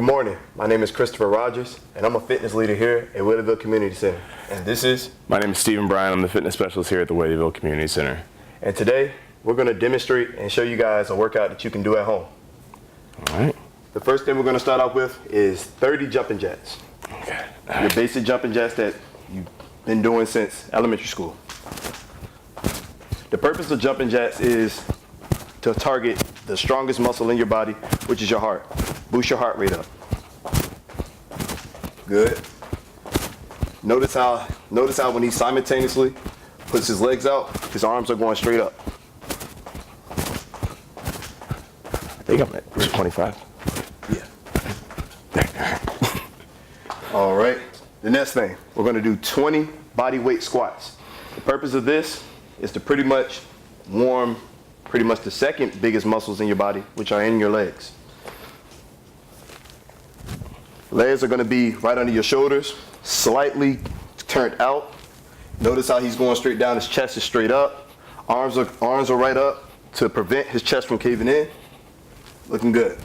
Good morning. My name is Christopher Rogers, and I'm a fitness leader here at Whittieville Community Center. And this is... My name is Stephen Bryan. I'm the fitness specialist here at the Whittieville Community Center. And today, we're going to demonstrate and show you guys a workout that you can do at home. All right. The first thing we're going to start off with is 30 jumping jacks. Okay. Your basic jumping jacks that you've been doing since elementary school. The purpose of jumping jacks is to target the strongest muscle in your body, which is your heart. Boost your heart rate up. Good. Notice how when he simultaneously puts his legs out, his arms are going straight up. I think I'm at 25. Yeah. All right. The next thing, we're going to do 20 body weight squats. The purpose of this is to pretty much warm the second biggest muscles in your body, which are in your legs. Legs are going to be right under your shoulders, slightly turned out. Notice how he's going straight down. His chest is straight up. Arms are right up to prevent his chest from caving in. Looking good.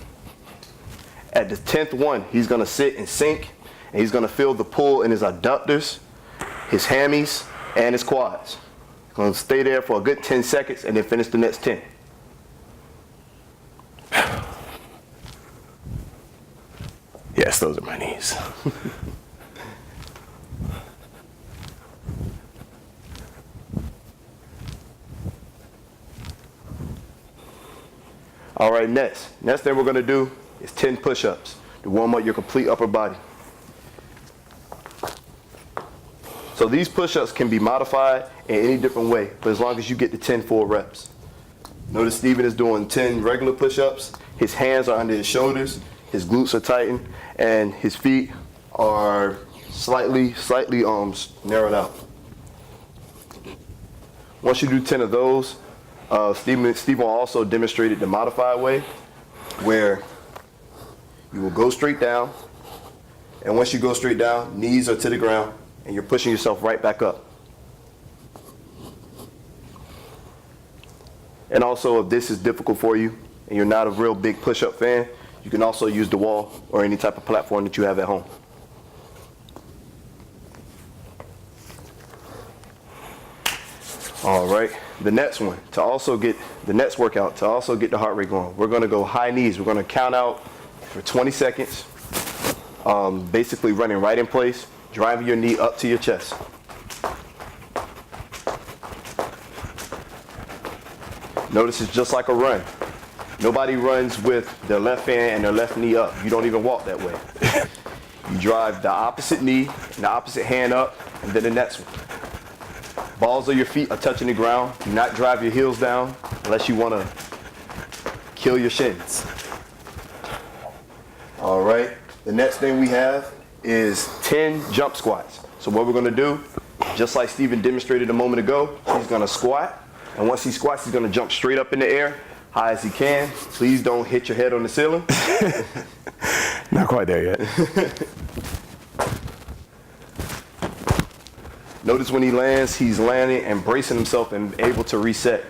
At the 10th one, he's going to sit and sink, and he's going to feel the pull in his adductors, his hammies, and his quads. He's going to stay there for a good 10 seconds and then finish the next 10. Yes, those are my knees. All right, next thing we're going to do is 10 push-ups to warm up your complete upper body. So these push-ups can be modified in any different way, but as long as you get the 10 full reps. Notice Steven is doing 10 regular push-ups. His hands are under his shoulders, his glutes are tightened, and his feet are slightly narrowed out. Once you do 10 of those, Steven also demonstrated the modified way, where you will go straight down, and once you go straight down, knees are to the ground, and you're pushing yourself right back up. And also, if this is difficult for you, and you're not a real big push-up fan, you can also use the wall or any type of platform that you have at home. All right, the next workout, to also get the heart rate going, we're gonna go high knees. We're gonna count out for 20 seconds, basically running right in place, driving your knee up to your chest. Notice it's just like a run. Nobody runs with their left hand and their left knee up. You don't even walk that way. You drive the opposite knee and the opposite hand up, and then the next one. Balls of your feet are touching the ground. Do not drive your heels down unless you want to kill your shins. All right, the next thing we have is 10 jump squats. So what we're going to do, just like Steven demonstrated a moment ago, he's going to squat, and once he squats, he's going to jump straight up in the air, high as he can. Please don't hit your head on the ceiling. Not quite there yet. Notice when he lands, he's landing and bracing himself and able to reset.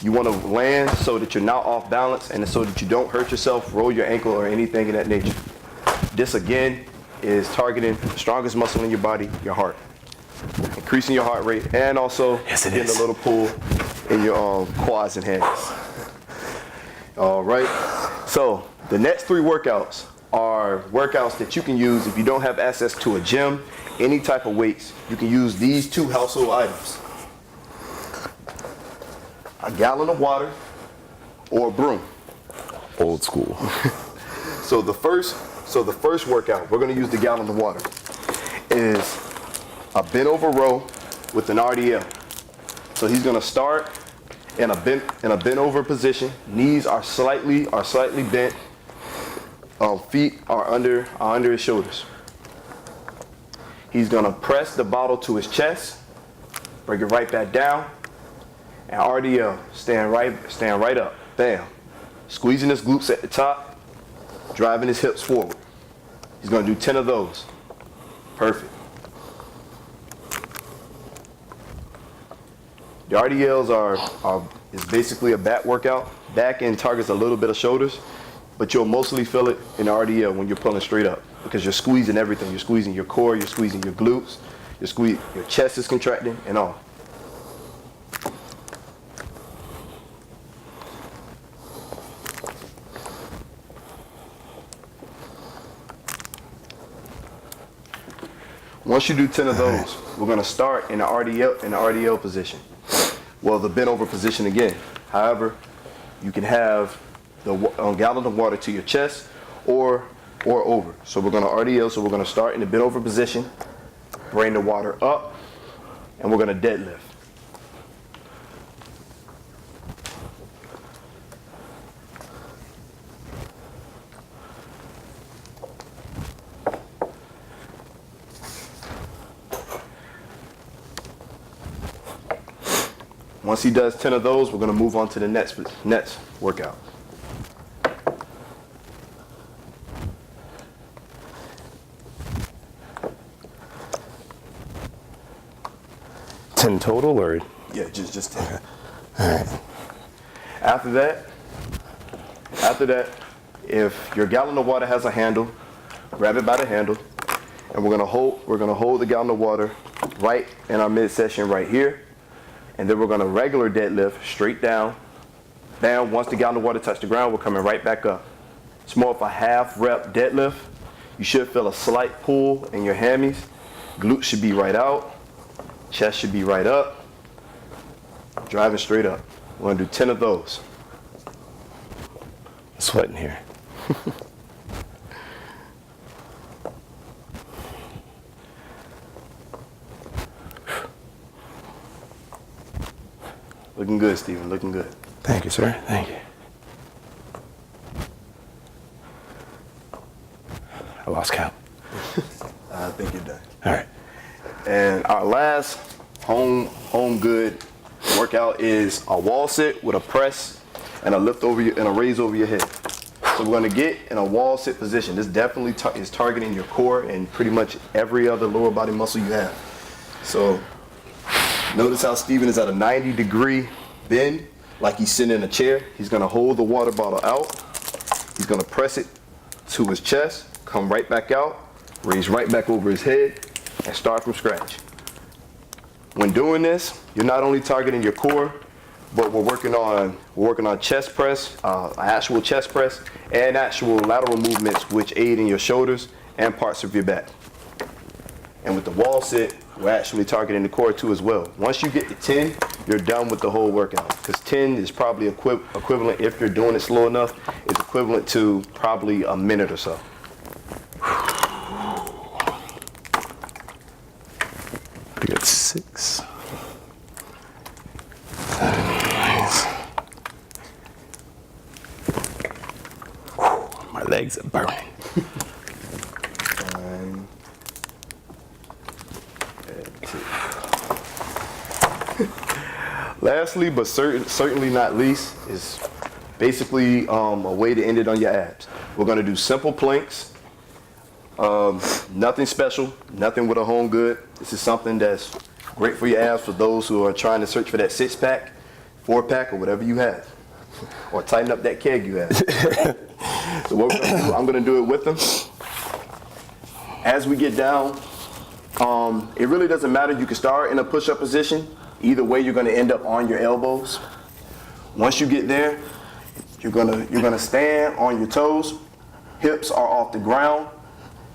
You want to land so that you're not off balance and so that you don't hurt yourself, roll your ankle, or anything of that nature. This again is targeting the strongest muscle in your body, your heart. Increasing your heart rate and also getting a little pull in your quads and hands. All right, so the next 3 workouts are workouts that you can use if you don't have access to a gym, any type of weights. You can use these 2 household items: a gallon of water or a broom. Old school. So the first workout, we're going to use the gallon of water, is a bent over row with an RDL. So he's going to start in a bent over position. Knees are slightly bent. Feet are under his shoulders. He's going to press the bottle to his chest, bring it right back down, and RDL, stand right up. Bam. Squeezing his glutes at the top, driving his hips forward. He's going to do 10 of those. Perfect. The RDLs is basically a back workout. Back end targets a little bit of shoulders. but you'll mostly feel it in the RDL when you're pulling straight up because you're squeezing everything. You're squeezing your core, you're squeezing your glutes, your chest is contracting and all. Once you do 10 of those, we're going to start in the RDL position. Well, the bent over position again. However, you can have the gallon of water to your chest or over. So we're going to RDL, so we're going to start in the bent over position, bring the water up, and we're going to deadlift. Once he does 10 of those, we're going to move on to the next workout. Total, or? Yeah, just 10. Okay. All right. After that, if your gallon of water has a handle, grab it by the handle, and we're gonna hold the gallon of water right in our midsection right here, and then we're gonna regular deadlift straight down. Down. Once the gallon of water touch the ground, we're coming right back up. It's more of a half rep deadlift. You should feel a slight pull in your hammies. Glutes should be right out. Chest should be right up. Driving straight up. We're gonna do 10 of those. I'm sweating here. Looking good, Steven, looking good. Thank you, sir. Thank you. I lost count. I think you're done. All right. And our last home good workout is a wall sit with a press and a lift over and a raise over your head. So we're going to get in a wall sit position. This definitely is targeting your core and pretty much every other lower body muscle you have. So notice how Steven is at a 90-degree bend, like he's sitting in a chair. He's going to hold the water bottle out. He's going to press it to his chest, come right back out, raise right back over his head, and start from scratch. When doing this, you're not only targeting your core, but we're working on chest press, actual chest press, and actual lateral movements which aid in your shoulders and parts of your back. And with the wall sit, we're actually targeting the core too as well. Once you get to 10, you're done with the whole workout, because 10 is probably equivalent, if you're doing it slow enough, it's equivalent to probably a minute or so. I got 6. My legs are burning. 9 and 2. Lastly, but certainly not least, is basically a way to end it on your abs. We're going to do simple planks. Nothing special, nothing with a home good. This is something that's great for your abs for those who are trying to search for that 6-pack, 4-pack, or whatever you have. Or tighten up that keg you have. So what we're gonna do, I'm gonna do it with them. As we get down, it really doesn't matter. You can start in a push-up position. Either way, you're gonna end up on your elbows. Once you get there, you're gonna stand on your toes. Hips are off the ground.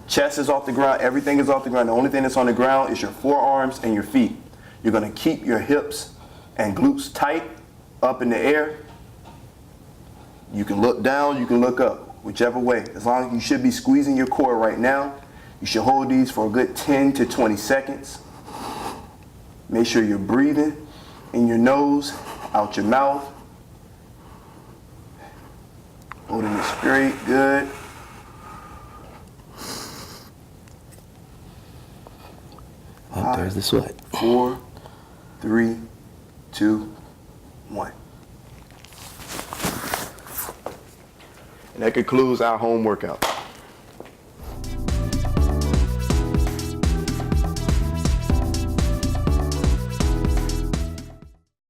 Chest is off the ground. Everything is off the ground. The only thing that's on the ground is your forearms and your feet. You're gonna keep your hips and glutes tight up in the air. You can look down, you can look up, whichever way. As long as you should be squeezing your core right now. You should hold these for a good 10 to 20 seconds. Make sure you're breathing in your nose, out your mouth. Holding it straight, good. Oh, there's the sweat. 4, 3, 2, 1. And that concludes our home workout.